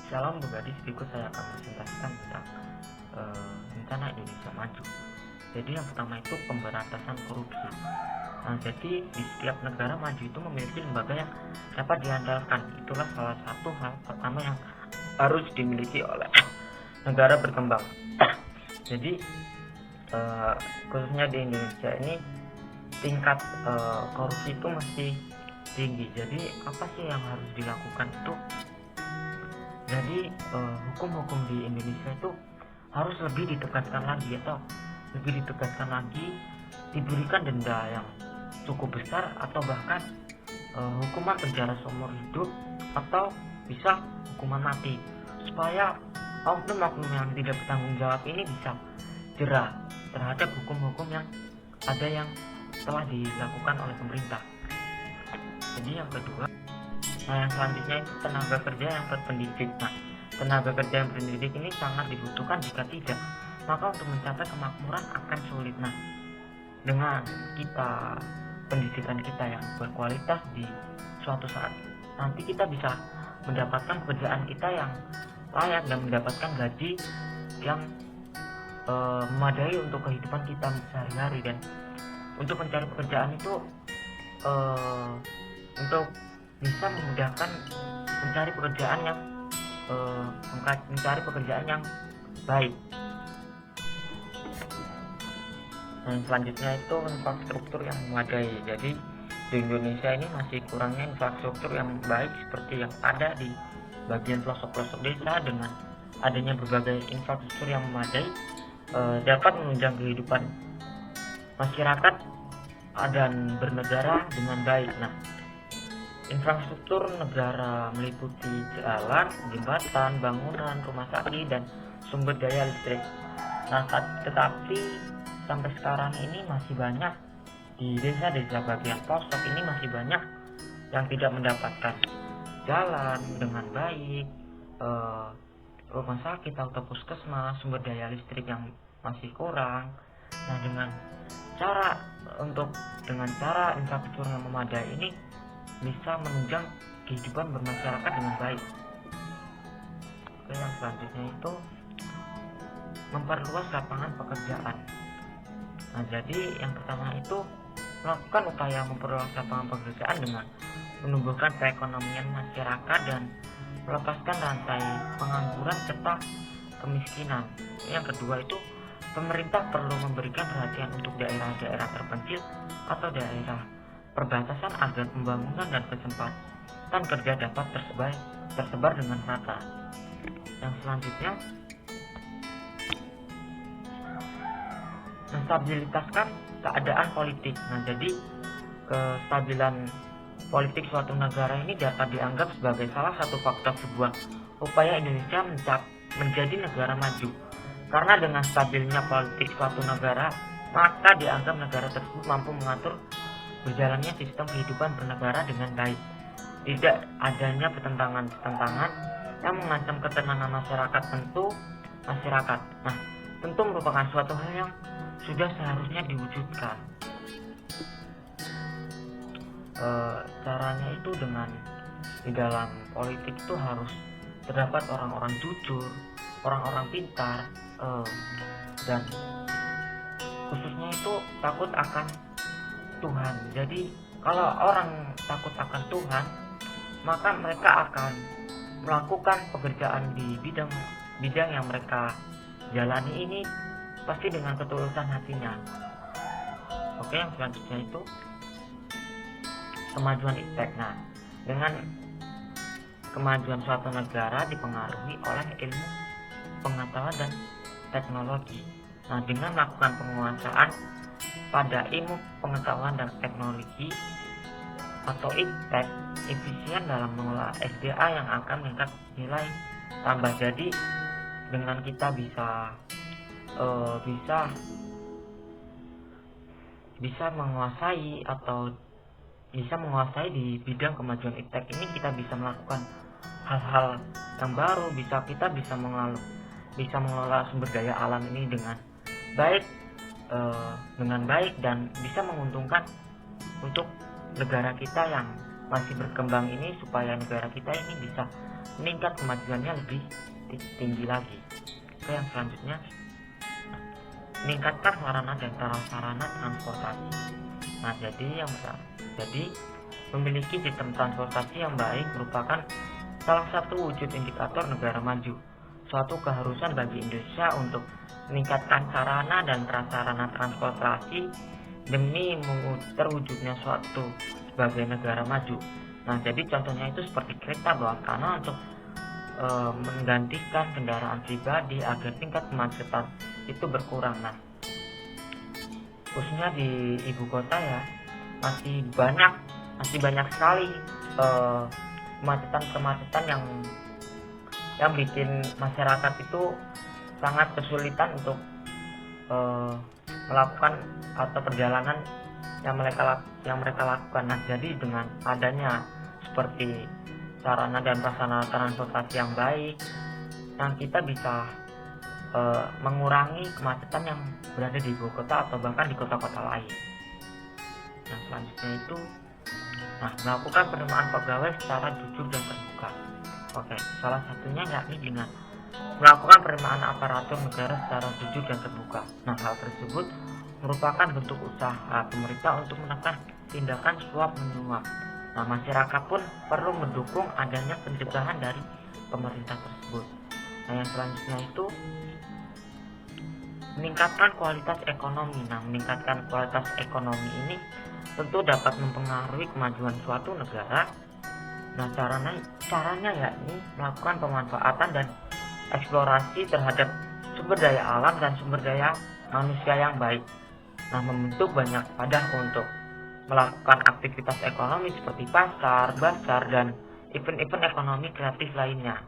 Salam Bu Gadis, berikut saya akan presentasikan tentang rencana Indonesia Maju. Jadi yang pertama itu pemberantasan korupsi. Nah, jadi di setiap negara maju itu memiliki lembaga yang dapat diandalkan. Itulah salah satu hal pertama yang harus dimiliki oleh negara berkembang. Jadi khususnya di Indonesia ini tingkat korupsi itu masih tinggi. Jadi apa sih yang harus dilakukan itu? Jadi hukum-hukum di Indonesia itu harus lebih ditegaskan lagi, atau lebih ditegaskan lagi, diberikan denda yang cukup besar, atau bahkan hukuman penjara seumur hidup, atau bisa hukuman mati, supaya oknum-oknum yang tidak bertanggung jawab ini bisa jerah terhadap hukum-hukum yang ada yang telah dilakukan oleh pemerintah. Jadi yang kedua, yang selanjutnya itu tenaga kerja yang berpendidik. Nah, tenaga kerja yang berpendidik ini sangat dibutuhkan. Jika tidak, maka untuk mencapai kemakmuran akan sulit. Nah, dengan kita pendidikan kita yang berkualitas, di suatu saat nanti kita bisa mendapatkan pekerjaan kita yang layak dan mendapatkan gaji yang memadai untuk kehidupan kita sehari-hari. Dan untuk mencari pekerjaan itu untuk bisa memudahkan mencari pekerjaan yang baik. Dan selanjutnya itu infrastruktur yang memadai. Jadi di Indonesia ini masih kurangnya infrastruktur yang baik seperti yang ada di bagian pelosok-pelosok desa. Dengan adanya berbagai infrastruktur yang memadai dapat menunjang kehidupan masyarakat dan bernegara dengan baik. Nah, infrastruktur negara meliputi jalan, jembatan, bangunan, rumah sakit, dan sumber daya listrik. Nah, tetapi sampai sekarang ini masih banyak di desa-desa bagian pelosok ini masih banyak yang tidak mendapatkan jalan dengan baik, rumah sakit atau puskesmas, sumber daya listrik yang masih kurang. Nah, dengan cara infrastruktur yang memadai ini bisa menunjang kehidupan bermasyarakat dengan baik. Oke, yang selanjutnya itu memperluas lapangan pekerjaan. Nah, jadi yang pertama itu melakukan upaya memperluas lapangan pekerjaan dengan menumbuhkan perekonomian masyarakat dan melepaskan rantai pengangguran serta kemiskinan. Yang kedua itu pemerintah perlu memberikan perhatian untuk daerah-daerah terpencil atau daerah perbatasan agar pembangunan dan kesempatan kerja dapat tersebar dengan rata. Yang selanjutnya, menstabilitaskan keadaan politik. Nah, jadi kestabilan politik suatu negara ini dapat dianggap sebagai salah satu faktor sebuah upaya Indonesia menjadi negara maju. Karena dengan stabilnya politik suatu negara, maka dianggap negara tersebut mampu mengatur berjalannya sistem kehidupan bernegara dengan baik. Tidak adanya pertentangan-pertentangan yang mengancam ketenangan masyarakat tentu merupakan suatu hal yang sudah seharusnya diwujudkan. Caranya itu dengan di dalam politik itu harus terdapat orang-orang jujur, orang-orang pintar, dan khususnya itu takut akan Tuhan. Jadi kalau orang takut akan Tuhan, maka mereka akan melakukan pekerjaan di bidang yang mereka jalani ini pasti dengan ketulusan hatinya. Oke, yang selanjutnya itu kemajuan iptek. Nah, dengan kemajuan suatu negara dipengaruhi oleh ilmu, pengetahuan, dan teknologi. Nah, dengan melakukan penguasaan pada ilmu, pengetahuan, dan teknologi atau iptek, efisien dalam mengelola SDA yang akan meningkat nilai tambah. Jadi dengan kita bisa menguasai di bidang kemajuan iptek ini, kita bisa melakukan hal-hal yang baru. Kita bisa mengelola sumber daya alam ini dengan baik dan bisa menguntungkan untuk negara kita yang masih berkembang ini, supaya negara kita ini bisa meningkat kemajuannya lebih tinggi lagi. Oke, yang selanjutnya, meningkatkan sarana dan prasarana transportasi. Nah, jadi memiliki sistem transportasi yang baik merupakan salah satu wujud indikator negara maju. Suatu keharusan bagi Indonesia untuk meningkatkan sarana dan prasarana transportasi demi terwujudnya suatu sebagai negara maju. Nah, jadi contohnya itu seperti kereta bawah tanah untuk menggantikan kendaraan pribadi agar tingkat kemacetan itu berkurang. Nah, khususnya di ibu kota ya, masih banyak sekali kemacetan yang bikin masyarakat itu sangat kesulitan untuk melakukan atau perjalanan yang mereka lakukan. Nah, jadi dengan adanya seperti sarana dan prasarana transportasi yang baik, nah kita bisa mengurangi kemacetan yang berada di ibu kota atau bahkan di kota-kota lain. Nah, selanjutnya itu melakukan penerimaan pegawai secara jujur dan terbuka. Oke, salah satunya yakni dengan melakukan penerimaan aparatur negara secara jujur dan terbuka. Nah, hal tersebut merupakan bentuk usaha pemerintah untuk menekan tindakan suap menyuap. Nah, masyarakat pun perlu mendukung adanya pencegahan dari pemerintah tersebut. Nah, yang selanjutnya itu meningkatkan kualitas ekonomi. Nah, meningkatkan kualitas ekonomi ini tentu dapat mempengaruhi kemajuan suatu negara. Nah, caranya yakni melakukan pemanfaatan dan eksplorasi terhadap sumber daya alam dan sumber daya manusia yang baik. Nah, membentuk banyak wadah untuk melakukan aktivitas ekonomi seperti pasar, bazar, dan event-event ekonomi kreatif lainnya.